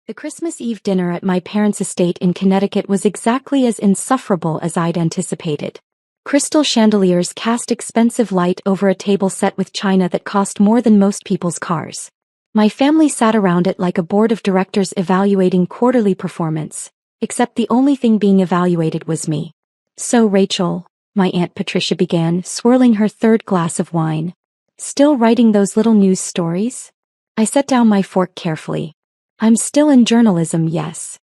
The Christmas Eve dinner at my parents' estate in Connecticut was exactly as insufferable as I'd anticipated. Crystal chandeliers cast expensive light over a table set with china that cost more than most people's cars. My family sat around it like a board of directors evaluating quarterly performance, except the only thing being evaluated was me. "So Rachel," my Aunt Patricia began, swirling her third glass of wine. "Still writing those little news stories?" I set down my fork carefully. "I'm still in journalism, yes."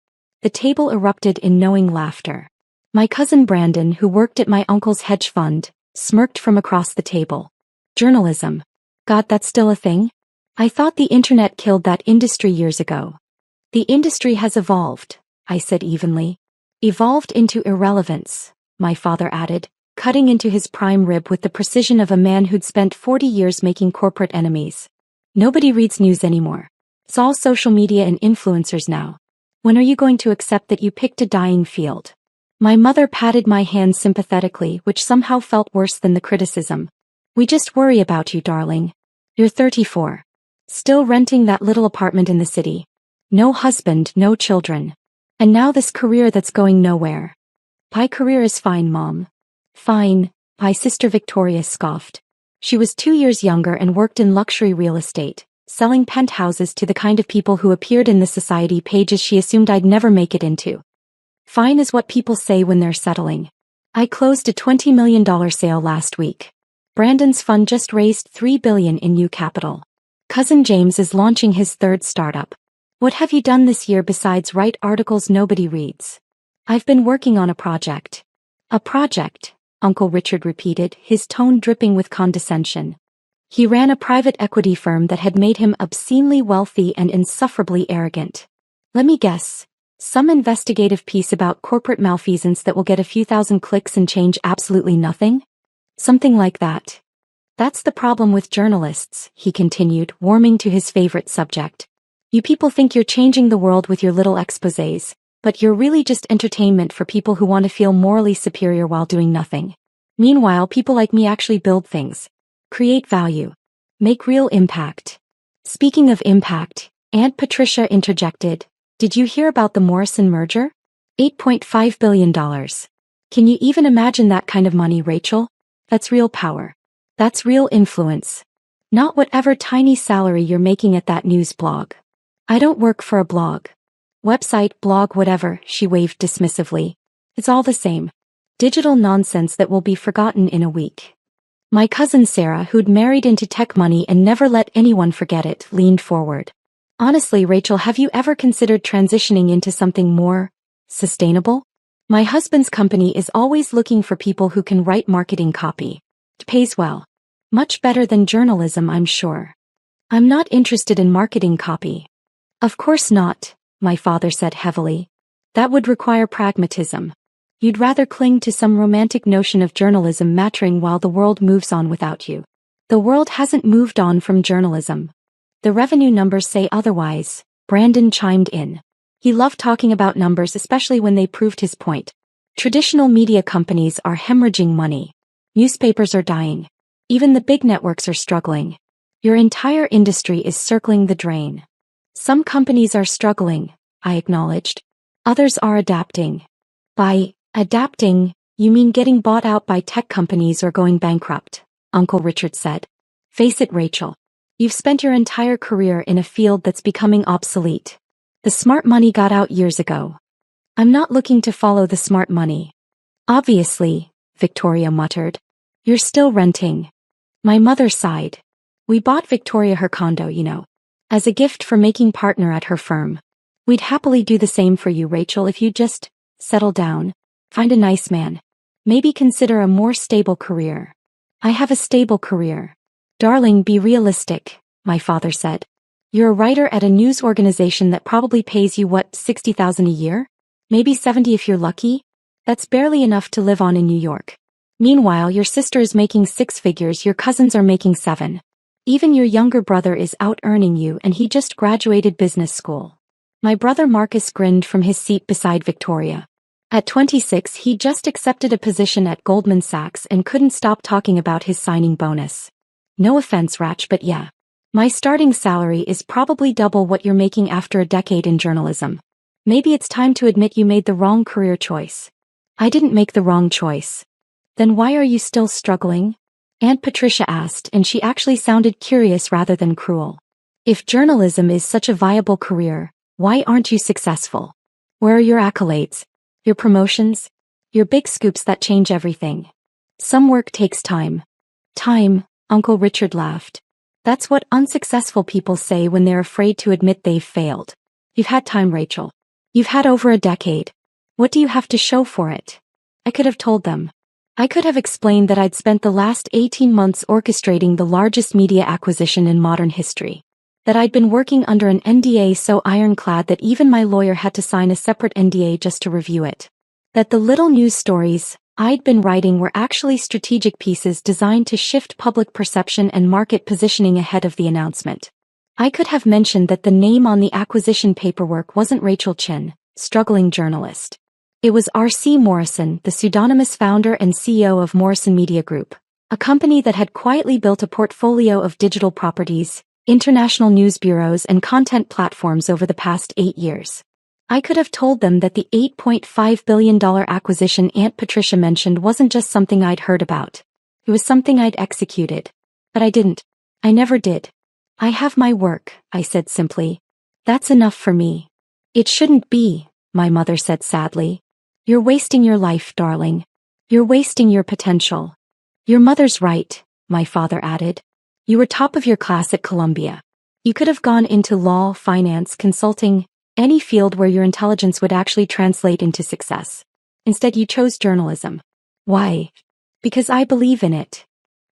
The table erupted in knowing laughter. My cousin Brandon, who worked at my uncle's hedge fund, smirked from across the table. "Journalism? God, that's still a thing? I thought the internet killed that industry years ago." "The industry has evolved," I said evenly. "Evolved into irrelevance," my father added, cutting into his prime rib with the precision of a man who'd spent 40 years making corporate enemies. "Nobody reads news anymore. It's all social media and influencers now. When are you going to accept that you picked a dying field?" My mother patted my hand sympathetically, which somehow felt worse than the criticism. "We just worry about you, darling. You're 34. Still renting that little apartment in the city. No husband, no children. And now this career that's going nowhere." "My career is fine, Mom." "Fine," my sister Victoria scoffed. She was 2 years younger and worked in luxury real estate, selling penthouses to the kind of people who appeared in the society pages she assumed I'd never make it into. Fine is what people say when they're settling. I closed a $20 million sale last week. Brandon's fund just raised $3 billion in new capital. Cousin James is launching his third startup. "What have you done this year besides write articles nobody reads?" "I've been working on a project." "A project?" Uncle Richard repeated, his tone dripping with condescension. He ran a private equity firm that had made him obscenely wealthy and insufferably arrogant. "Let me guess. Some investigative piece about corporate malfeasance that will get a few thousand clicks and change absolutely nothing?" "Something like that." "That's the problem with journalists," he continued, warming to his favorite subject. "You people think you're changing the world with your little exposés, but you're really just entertainment for people who want to feel morally superior while doing nothing. Meanwhile, people like me actually build things, create value, make real impact." "Speaking of impact," Aunt Patricia interjected, "did you hear about the Morrison merger? $8.5 billion. Can you even imagine that kind of money, Rachel? That's real power. That's real influence. Not whatever tiny salary you're making at that news blog." "I don't work for a blog. Website, blog, whatever," she waved dismissively. "It's all the same. Digital nonsense that will be forgotten in a week." My cousin Sarah, who'd married into tech money and never let anyone forget it, leaned forward. "Honestly, Rachel, have you ever considered transitioning into something more sustainable? My husband's company is always looking for people who can write marketing copy. It pays well. Much better than journalism, I'm sure." "I'm not interested in marketing copy." "Of course not," my father said heavily. "That would require pragmatism. You'd rather cling to some romantic notion of journalism mattering while the world moves on without you." "The world hasn't moved on from journalism. The revenue numbers say otherwise," Brandon chimed in. He loved talking about numbers, especially when they proved his point. "Traditional media companies are hemorrhaging money. Newspapers are dying. Even the big networks are struggling. Your entire industry is circling the drain." "Some companies are struggling," I acknowledged. "Others are adapting." "By adapting, you mean getting bought out by tech companies or going bankrupt," Uncle Richard said. "Face it, Rachel. You've spent your entire career in a field that's becoming obsolete. The smart money got out years ago." "I'm not looking to follow the smart money." "Obviously," Victoria muttered. "You're still renting." My mother sighed. "We bought Victoria her condo, as a gift for making partner at her firm. We'd happily do the same for you, Rachel, if you'd just settle down, find a nice man. Maybe consider a more stable career." "I have a stable career." "Darling, be realistic," my father said. "You're a writer at a news organization that probably pays you, what, $60,000 a year? Maybe 70 if you're lucky? That's barely enough to live on in New York. Meanwhile, your sister is making 6 figures, your cousins are making 7. Even your younger brother is out-earning you, and he just graduated business school." My brother Marcus grinned from his seat beside Victoria. At 26, he just accepted a position at Goldman Sachs and couldn't stop talking about his signing bonus. "No offense, Rach, but yeah. My starting salary is probably double what you're making after a decade in journalism. Maybe it's time to admit you made the wrong career choice. I didn't make the wrong choice. Then why are you still struggling? Aunt Patricia asked, and she actually sounded curious rather than cruel. If journalism is such a viable career, why aren't you successful? Where are your accolades? Your promotions? Your big scoops that change everything? Some work takes time. Time, Uncle Richard laughed. That's what unsuccessful people say when they're afraid to admit they've failed. You've had time, Rachel. You've had over a decade. What do you have to show for it? I could have told them. I could have explained that I'd spent the last 18 months orchestrating the largest media acquisition in modern history. That I'd been working under an NDA so ironclad that even my lawyer had to sign a separate NDA just to review it. That the little news stories I'd been writing were actually strategic pieces designed to shift public perception and market positioning ahead of the announcement. I could have mentioned that the name on the acquisition paperwork wasn't Rachel Chin, struggling journalist. It was R.C. Morrison, the pseudonymous founder and CEO of Morrison Media Group, a company that had quietly built a portfolio of digital properties, international news bureaus and content platforms over the past 8 years. I could have told them that the $8.5 billion acquisition Aunt Patricia mentioned wasn't just something I'd heard about. It was something I'd executed. But I didn't. I never did. I have my work, I said simply. That's enough for me. It shouldn't be, my mother said sadly. You're wasting your life, darling. You're wasting your potential. Your mother's right, my father added. You were top of your class at Columbia. You could have gone into law, finance, consulting, any field where your intelligence would actually translate into success. Instead, you chose journalism. Why? Because I believe in it.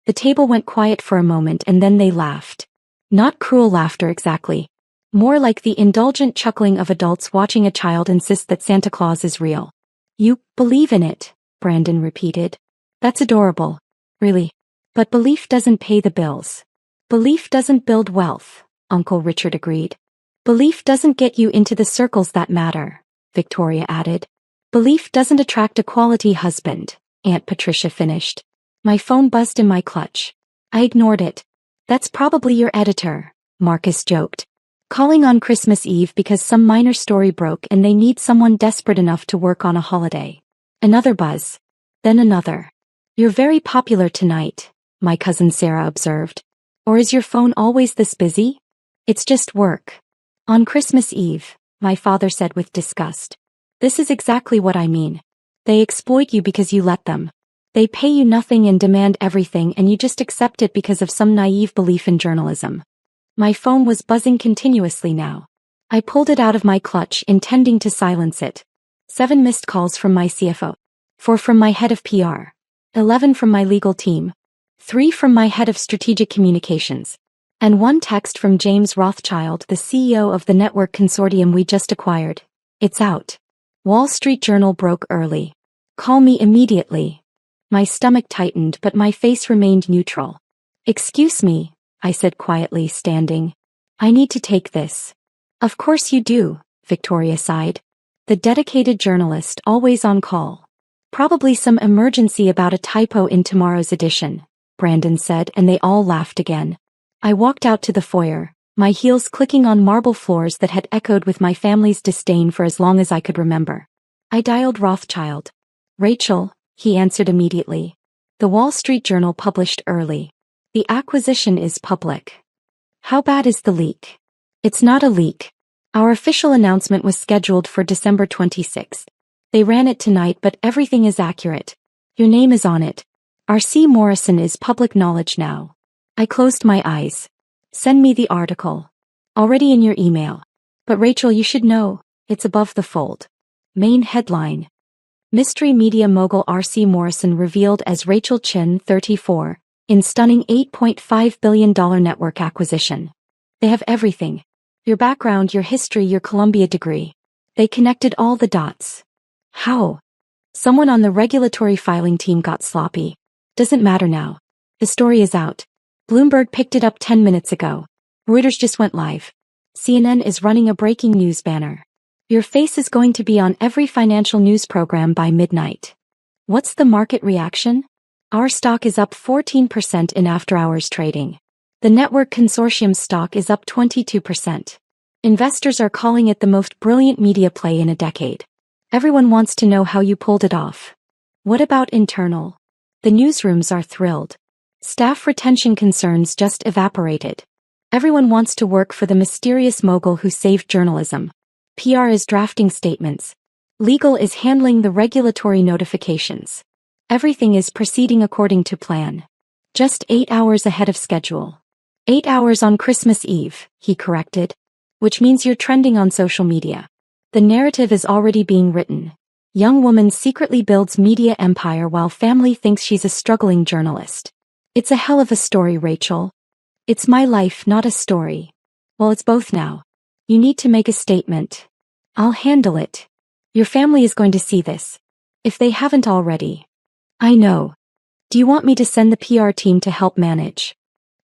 The table went quiet for a moment and then they laughed. Not cruel laughter exactly. More like the indulgent chuckling of adults watching a child insist that Santa Claus is real. You believe in it, Brandon repeated. That's adorable. Really. But belief doesn't pay the bills. Belief doesn't build wealth, Uncle Richard agreed. Belief doesn't get you into the circles that matter, Victoria added. Belief doesn't attract a quality husband, Aunt Patricia finished. My phone buzzed in my clutch. I ignored it. That's probably your editor, Marcus joked. Calling on Christmas Eve because some minor story broke and they need someone desperate enough to work on a holiday. Another buzz. Then another. You're very popular tonight, my cousin Sarah observed. Or is your phone always this busy? It's just work. On Christmas Eve, my father said with disgust. This is exactly what I mean. They exploit you because you let them. They pay you nothing and demand everything and you just accept it because of some naive belief in journalism. My phone was buzzing continuously now. I pulled it out of my clutch intending to silence it. 7 missed calls from my CFO. 4 from my head of PR. 11 from my legal team. 3 from my head of strategic communications. And 1 text from James Rothschild, the CEO of the network consortium we just acquired. It's out. Wall Street Journal broke early. Call me immediately. My stomach tightened but my face remained neutral. Excuse me, I said quietly, standing. I need to take this. Of course you do, Victoria sighed. The dedicated journalist always on call. Probably some emergency about a typo in tomorrow's edition, Brandon said, and they all laughed again. I walked out to the foyer, my heels clicking on marble floors that had echoed with my family's disdain for as long as I could remember. I dialed Rothschild. Rachel, he answered immediately. The Wall Street Journal published early. The acquisition is public. How bad is the leak? It's not a leak. Our official announcement was scheduled for December 26th. They ran it tonight but everything is accurate. Your name is on it. R.C. Morrison is public knowledge now. I closed my eyes. Send me the article. Already in your email. But Rachel, you should know, it's above the fold. Main headline. Mystery media mogul R.C. Morrison revealed as Rachel Chin, 34, in stunning $8.5 billion network acquisition. They have everything. Your background, your history, your Columbia degree. They connected all the dots. How? Someone on the regulatory filing team got sloppy. Doesn't matter now. The story is out. Bloomberg picked it up 10 minutes ago. Reuters just went live. CNN is running a breaking news banner. Your face is going to be on every financial news program by midnight. What's the market reaction? Our stock is up 14% in after-hours trading. The network consortium stock is up 22%. Investors are calling it the most brilliant media play in a decade. Everyone wants to know how you pulled it off. What about internal? The newsrooms are thrilled. Staff retention concerns just evaporated. Everyone wants to work for the mysterious mogul who saved journalism. PR is drafting statements. Legal is handling the regulatory notifications. Everything is proceeding according to plan. Just 8 hours ahead of schedule. 8 hours on Christmas Eve, he corrected. Which means you're trending on social media. The narrative is already being written. Young woman secretly builds media empire while family thinks she's a struggling journalist. It's a hell of a story, Rachel. It's my life, not a story. Well, it's both now. You need to make a statement. I'll handle it. Your family is going to see this. If they haven't already. I know. Do you want me to send the PR team to help manage?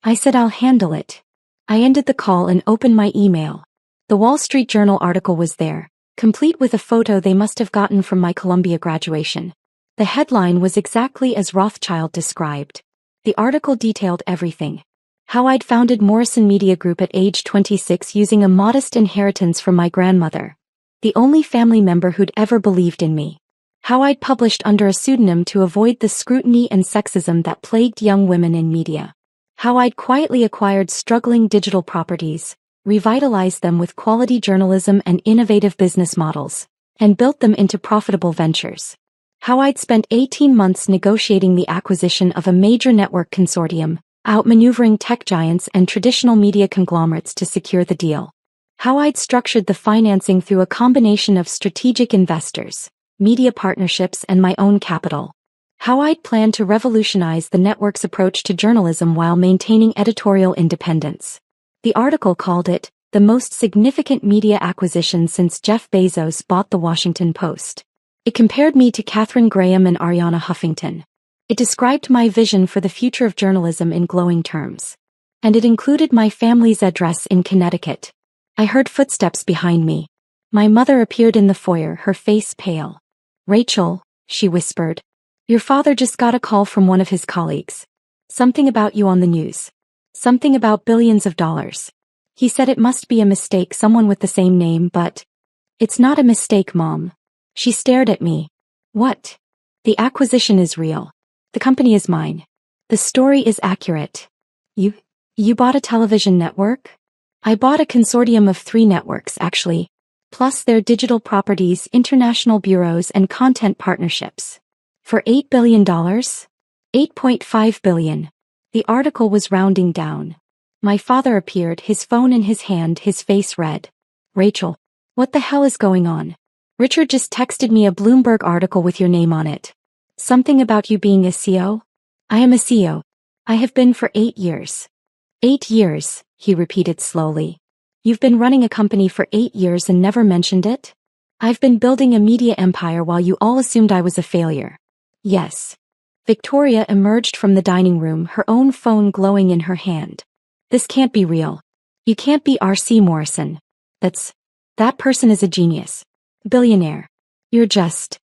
I said I'll handle it. I ended the call and opened my email. The Wall Street Journal article was there, complete with a photo they must have gotten from my Columbia graduation. The headline was exactly as Rothschild described. The article detailed everything. How I'd founded Morrison Media Group at age 26 using a modest inheritance from my grandmother, the only family member who'd ever believed in me. How I'd published under a pseudonym to avoid the scrutiny and sexism that plagued young women in media. How I'd quietly acquired struggling digital properties, revitalized them with quality journalism and innovative business models, and built them into profitable ventures. How I'd spent 18 months negotiating the acquisition of a major network consortium, outmaneuvering tech giants and traditional media conglomerates to secure the deal. How I'd structured the financing through a combination of strategic investors, media partnerships, and my own capital. How I'd planned to revolutionize the network's approach to journalism while maintaining editorial independence. The article called it the most significant media acquisition since Jeff Bezos bought the Washington Post. It compared me to Katharine Graham and Arianna Huffington. It described my vision for the future of journalism in glowing terms. And it included my family's address in Connecticut. I heard footsteps behind me. My mother appeared in the foyer, her face pale. Rachel, she whispered. Your father just got a call from one of his colleagues. Something about you on the news. Something about billions of dollars. He said it must be a mistake, someone with the same name, but... It's not a mistake, Mom. She stared at me. What? The acquisition is real. The company is mine. The story is accurate. You bought a television network? I bought a consortium of 3 networks, actually, plus their digital properties, international bureaus, and content partnerships. For $8 billion? $8.5 billion. The article was rounding down. My father appeared, his phone in his hand, his face red. Rachel, what the hell is going on? Richard just texted me a Bloomberg article with your name on it. Something about you being a CEO? I am a CEO. I have been for 8 years. 8 years, he repeated slowly. You've been running a company for 8 years and never mentioned it? I've been building a media empire while you all assumed I was a failure. Yes. Victoria emerged from the dining room, her own phone glowing in her hand. This can't be real. You can't be R.C. Morrison. That person is a genius. Billionaire. You're just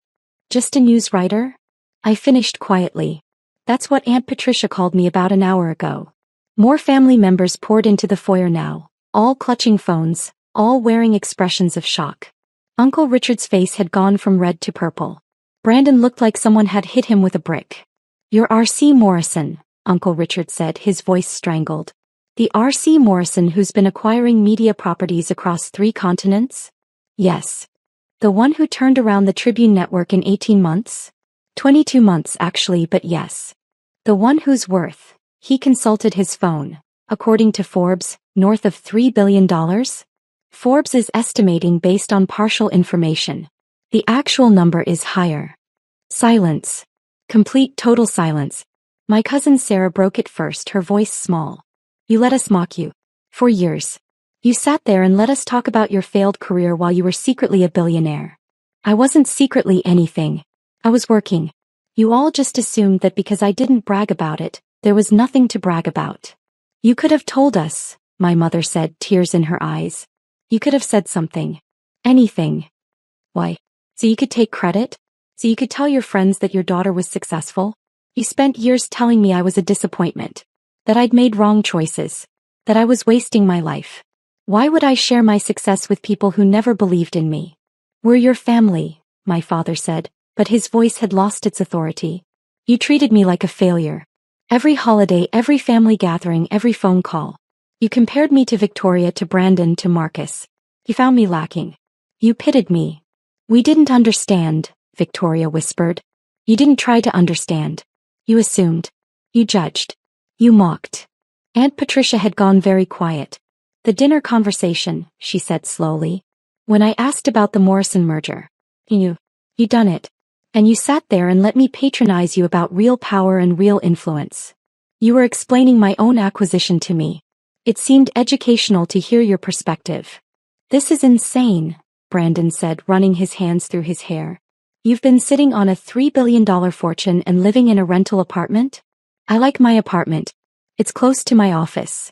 a news writer? I finished quietly. That's what Aunt Patricia called me about an hour ago. More family members poured into the foyer now, all clutching phones, all wearing expressions of shock. Uncle Richard's face had gone from red to purple. Brandon looked like someone had hit him with a brick. You're R.C. Morrison, Uncle Richard said, his voice strangled. The R.C. Morrison who's been acquiring media properties across 3 continents? Yes. The one who turned around the Tribune network in 18 months? 22 months actually, but yes. The one whose worth, he consulted his phone, according to Forbes, north of $3 billion? Forbes is estimating based on partial information. The actual number is higher. Silence. Complete total silence. My cousin Sarah broke it first, her voice small. You let us mock you. For years. You sat there and let us talk about your failed career while you were secretly a billionaire. I wasn't secretly anything. I was working. You all just assumed that because I didn't brag about it, there was nothing to brag about. You could have told us, my mother said, tears in her eyes. You could have said something. Anything. Why? So you could take credit? So you could tell your friends that your daughter was successful? You spent years telling me I was a disappointment. That I'd made wrong choices. That I was wasting my life. Why would I share my success with people who never believed in me? We're your family, my father said, but his voice had lost its authority. You treated me like a failure. Every holiday, every family gathering, every phone call. You compared me to Victoria, to Brandon, to Marcus. You found me lacking. You pitted me. We didn't understand, Victoria whispered. You didn't try to understand. You assumed. You judged. You mocked. Aunt Patricia had gone very quiet. The dinner conversation, she said slowly. When I asked about the Morrison merger. You done it. And you sat there and let me patronize you about real power and real influence. You were explaining my own acquisition to me. It seemed educational to hear your perspective. This is insane, Brandon said, running his hands through his hair. You've been sitting on a $3 billion fortune and living in a rental apartment? I like my apartment. It's close to my office.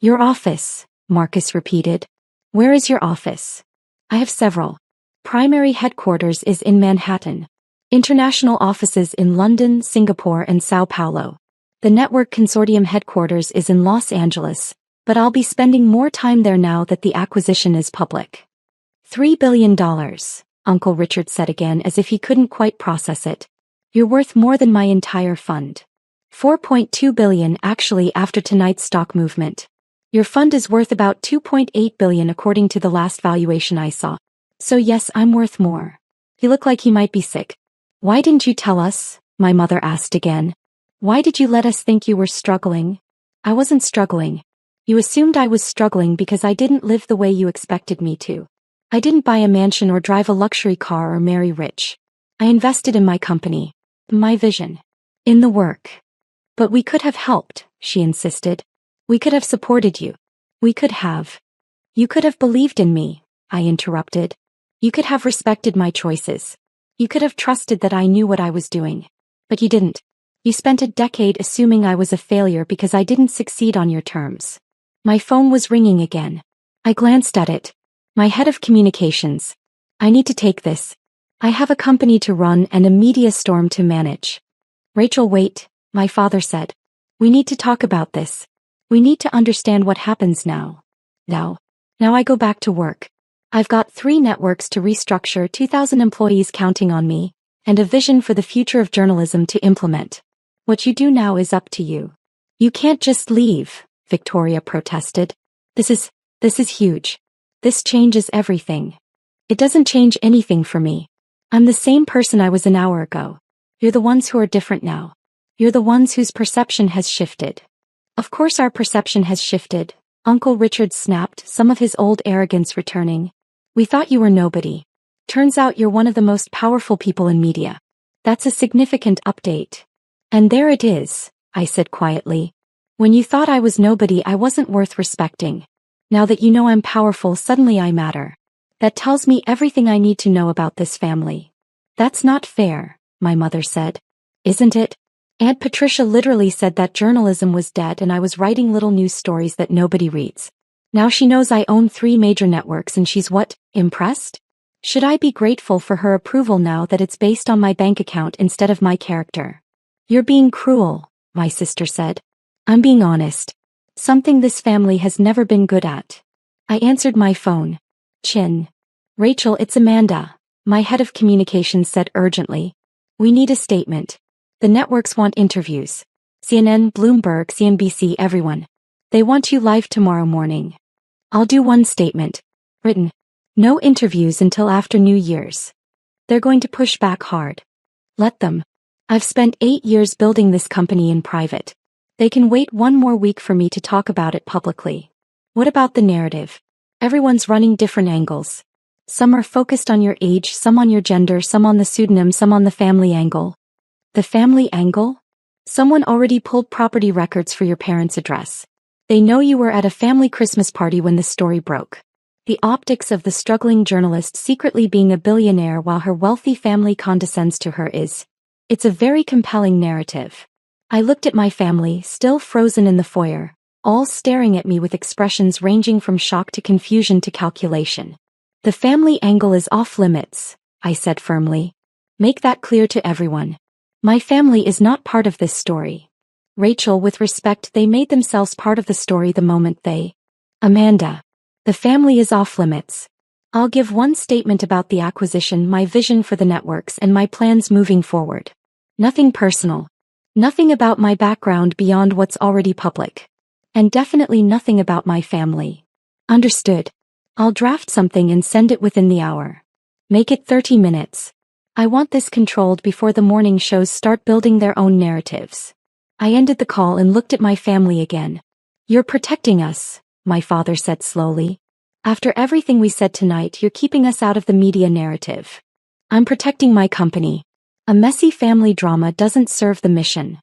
Your office, Marcus repeated. Where is your office? I have several. Primary headquarters is in Manhattan. International offices in London, Singapore, and Sao Paulo. The network consortium headquarters is in Los Angeles, but I'll be spending more time there now that the acquisition is public. $3 billion, Uncle Richard said again as if he couldn't quite process it. You're worth more than my entire fund. 4.2 billion actually after tonight's stock movement. Your fund is worth about 2.8 billion according to the last valuation I saw. So yes, I'm worth more. He looked like he might be sick. Why didn't you tell us? My mother asked again. Why did you let us think you were struggling? I wasn't struggling. You assumed I was struggling because I didn't live the way you expected me to. I didn't buy a mansion or drive a luxury car or marry rich. I invested in my company, my vision, in the work. But we could have helped, she insisted. We could have supported you. We could have. You could have believed in me, I interrupted. You could have respected my choices. You could have trusted that I knew what I was doing. But you didn't. You spent a decade assuming I was a failure because I didn't succeed on your terms. My phone was ringing again. I glanced at it. My head of communications. I need to take this. I have a company to run and a media storm to manage. Rachel, wait, my father said. We need to talk about this. We need to understand what happens now. Now I go back to work. I've got 3 networks to restructure, 2,000 employees counting on me, and a vision for the future of journalism to implement. What you do now is up to you. You can't just leave, Victoria protested. This is huge. This changes everything. It doesn't change anything for me. I'm the same person I was an hour ago. You're the ones who are different now. You're the ones whose perception has shifted. Of course our perception has shifted, Uncle Richard snapped, some of his old arrogance returning. We thought you were nobody. Turns out you're one of the most powerful people in media. That's a significant update. And there it is, I said quietly. When you thought I was nobody, I wasn't worth respecting. Now that you know I'm powerful, suddenly I matter. That tells me everything I need to know about this family. That's not fair, my mother said. Isn't it? Aunt Patricia literally said that journalism was dead and I was writing little news stories that nobody reads. Now she knows I own 3 major networks and she's what, impressed? Should I be grateful for her approval now that it's based on my bank account instead of my character? You're being cruel, my sister said. I'm being honest. Something this family has never been good at. I answered my phone. Chin. Rachel, it's Amanda, my head of communications said urgently. We need a statement. The networks want interviews. CNN, Bloomberg, CNBC, everyone. They want you live tomorrow morning. I'll do one statement. Written. No interviews until after New Year's. They're going to push back hard. Let them. I've spent 8 years building this company in private. They can wait 1 more week for me to talk about it publicly. What about the narrative? Everyone's running different angles. Some are focused on your age, some on your gender, some on the pseudonym, some on the family angle. The family angle? Someone already pulled property records for your parents' address. They know you were at a family Christmas party when the story broke. The optics of the struggling journalist secretly being a billionaire while her wealthy family condescends to her it's a very compelling narrative. I looked at my family, still frozen in the foyer, all staring at me with expressions ranging from shock to confusion to calculation. The family angle is off limits, I said firmly. Make that clear to everyone. My family is not part of this story. Rachel, with respect, they made themselves part of the story the moment they... Amanda. The family is off limits. I'll give one statement about the acquisition, my vision for the networks and my plans moving forward. Nothing personal. Nothing about my background beyond what's already public. And definitely nothing about my family. Understood. I'll draft something and send it within the hour. Make it 30 minutes. I want this controlled before the morning shows start building their own narratives. I ended the call and looked at my family again. You're protecting us, my father said slowly. After everything we said tonight, you're keeping us out of the media narrative. I'm protecting my company. A messy family drama doesn't serve the mission.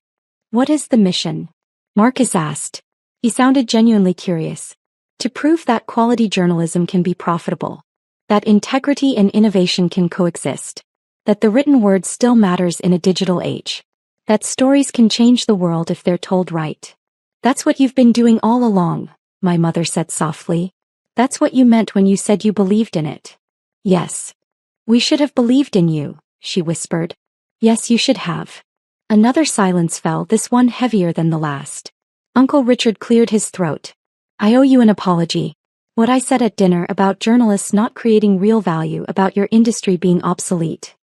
What is the mission? Marcus asked. He sounded genuinely curious. To prove that quality journalism can be profitable. That integrity and innovation can coexist. That the written word still matters in a digital age. That stories can change the world if they're told right. That's what you've been doing all along, my mother said softly. That's what you meant when you said you believed in it. Yes. We should have believed in you, she whispered. Yes, you should have. Another silence fell, this one heavier than the last. Uncle Richard cleared his throat. I owe you an apology. What I said at dinner about journalists not creating real value, about your industry being obsolete.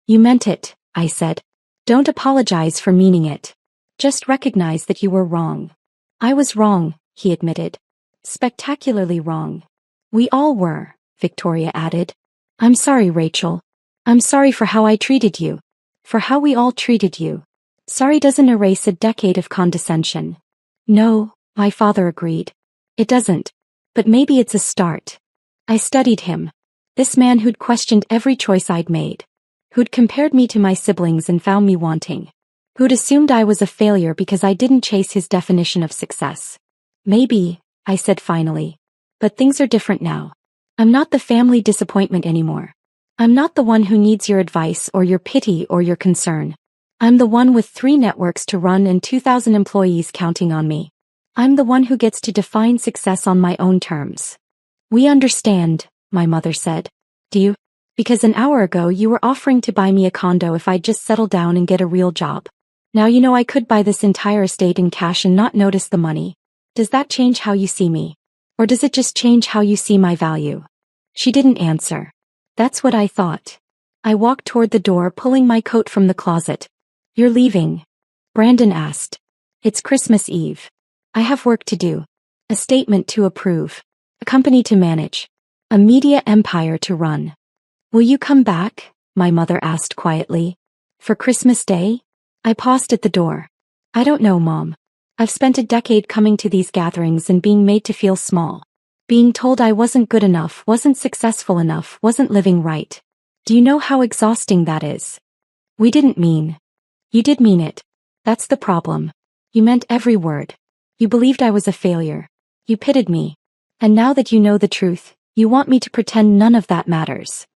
You meant it, I said. Don't apologize for meaning it. Just recognize that you were wrong. I was wrong, he admitted. Spectacularly wrong. We all were, Victoria added. I'm sorry, Rachel. I'm sorry for how I treated you. For how we all treated you. Sorry doesn't erase a decade of condescension. No, my father agreed. It doesn't. But maybe it's a start. I studied him. This man who'd questioned every choice I'd made. Who'd compared me to my siblings and found me wanting. Who'd assumed I was a failure because I didn't chase his definition of success. Maybe, I said finally. But things are different now. I'm not the family disappointment anymore. I'm not the one who needs your advice or your pity or your concern. I'm the one with 3 networks to run and 2,000 employees counting on me. I'm the one who gets to define success on my own terms. We understand, my mother said. Do you? Because an hour ago you were offering to buy me a condo if I'd just settle down and get a real job. Now you know I could buy this entire estate in cash and not notice the money. Does that change how you see me? Or does it just change how you see my value? She didn't answer. That's what I thought. I walked toward the door, pulling my coat from the closet. You're leaving? Brandon asked. It's Christmas Eve. I have work to do. A statement to approve. A company to manage. A media empire to run. Will you come back? My mother asked quietly. For Christmas Day? I paused at the door. I don't know, Mom. I've spent a decade coming to these gatherings and being made to feel small. Being told I wasn't good enough, wasn't successful enough, wasn't living right. Do you know how exhausting that is? We didn't mean. You did mean it. That's the problem. You meant every word. You believed I was a failure. You pitied me. And now that you know the truth, you want me to pretend none of that matters.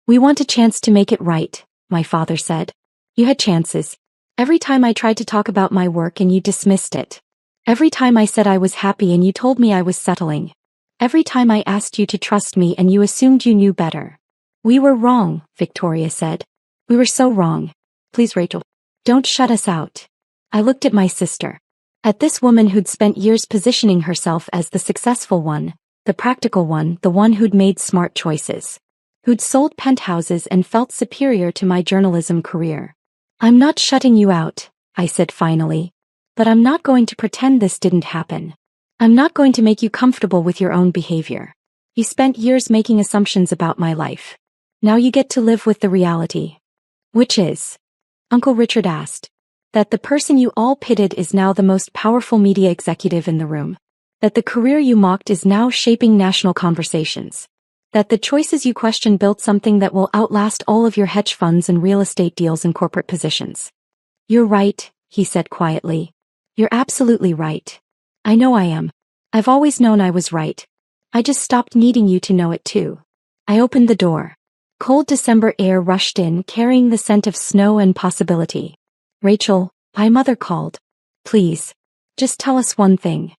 We want a chance to make it right, my father said. You had chances. Every time I tried to talk about my work and you dismissed it. Every time I said I was happy and you told me I was settling. Every time I asked you to trust me and you assumed you knew better. We were wrong, Victoria said. We were so wrong. Please, Rachel, don't shut us out. I looked at my sister. At this woman who'd spent years positioning herself as the successful one, the practical one, the one who'd made smart choices. Who'd sold penthouses and felt superior to my journalism career. I'm not shutting you out, I said finally. But I'm not going to pretend this didn't happen. I'm not going to make you comfortable with your own behavior. You spent years making assumptions about my life. Now you get to live with the reality. Which is? Uncle Richard asked. That the person you all pitied is now the most powerful media executive in the room. That the career you mocked is now shaping national conversations. That the choices you questioned built something that will outlast all of your hedge funds and real estate deals and corporate positions. You're right, he said quietly. You're absolutely right. I know I am. I've always known I was right. I just stopped needing you to know it too. I opened the door. Cold December air rushed in, carrying the scent of snow and possibility. Rachel, my mother called. Please. Just tell us one thing.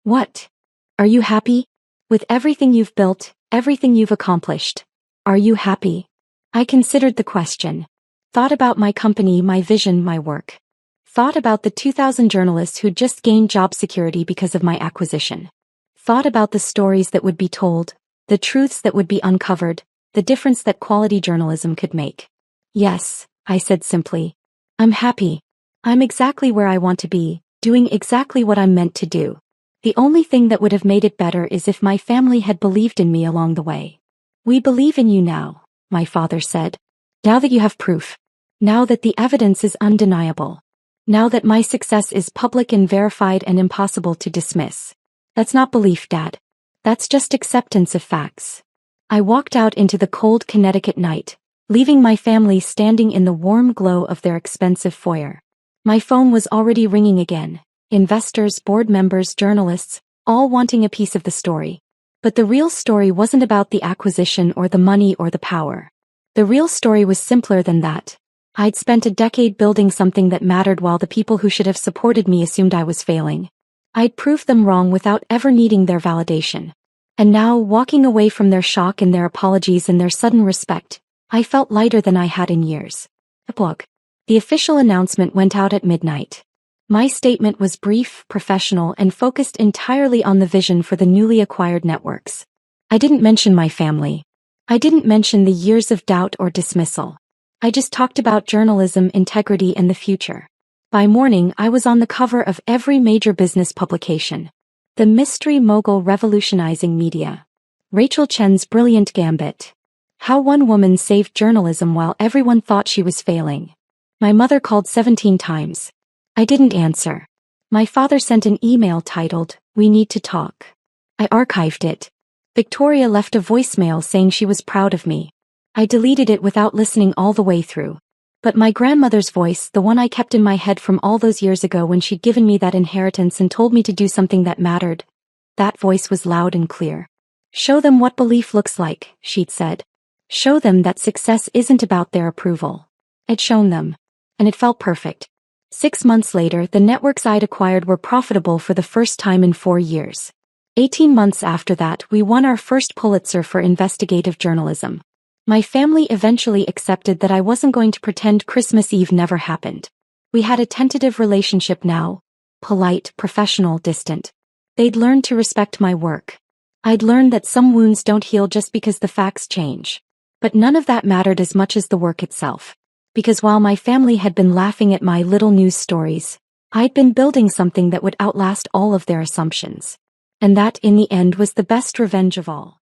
What? Are you happy? With everything you've built, everything you've accomplished. Are you happy? I considered the question. Thought about my company, my vision, my work. Thought about the 2,000 journalists who'd just gained job security because of my acquisition. Thought about the stories that would be told, the truths that would be uncovered, the difference that quality journalism could make. Yes, I said simply. I'm happy. I'm exactly where I want to be, doing exactly what I'm meant to do. The only thing that would have made it better is if my family had believed in me along the way. We believe in you now, my father said. Now that you have proof. Now that the evidence is undeniable. Now that my success is public and verified and impossible to dismiss. That's not belief, Dad. That's just acceptance of facts. I walked out into the cold Connecticut night, leaving my family standing in the warm glow of their expensive foyer. My phone was already ringing again. Investors, board members, journalists, all wanting a piece of the story. But the real story wasn't about the acquisition or the money or the power. The real story was simpler than that. I'd spent a decade building something that mattered while the people who should have supported me assumed I was failing. I'd proved them wrong without ever needing their validation. And now, walking away from their shock and their apologies and their sudden respect, I felt lighter than I had in years. Epilogue. The official announcement went out at midnight. My statement was brief, professional, and focused entirely on the vision for the newly acquired networks. I didn't mention my family. I didn't mention the years of doubt or dismissal. I just talked about journalism, integrity, and the future. By morning, I was on the cover of every major business publication. The mystery mogul revolutionizing media. Rachel Chen's brilliant gambit. How one woman saved journalism while everyone thought she was failing. My mother called 17 times. I didn't answer. My father sent an email titled, "We need to talk." I archived it. Victoria left a voicemail saying she was proud of me. I deleted it without listening all the way through. But my grandmother's voice, the one I kept in my head from all those years ago when she'd given me that inheritance and told me to do something that mattered, that voice was loud and clear. Show them what belief looks like, she'd said. Show them that success isn't about their approval. I'd shown them. And it felt perfect. 6 months later, the networks I'd acquired were profitable for the first time in 4 years. 18 months after that, we won our first Pulitzer for investigative journalism. My family eventually accepted that I wasn't going to pretend Christmas Eve never happened. We had a tentative relationship now. Polite, professional, distant. They'd learned to respect my work. I'd learned that some wounds don't heal just because the facts change. But none of that mattered as much as the work itself. Because while my family had been laughing at my little news stories, I'd been building something that would outlast all of their assumptions. And that, in the end, was the best revenge of all.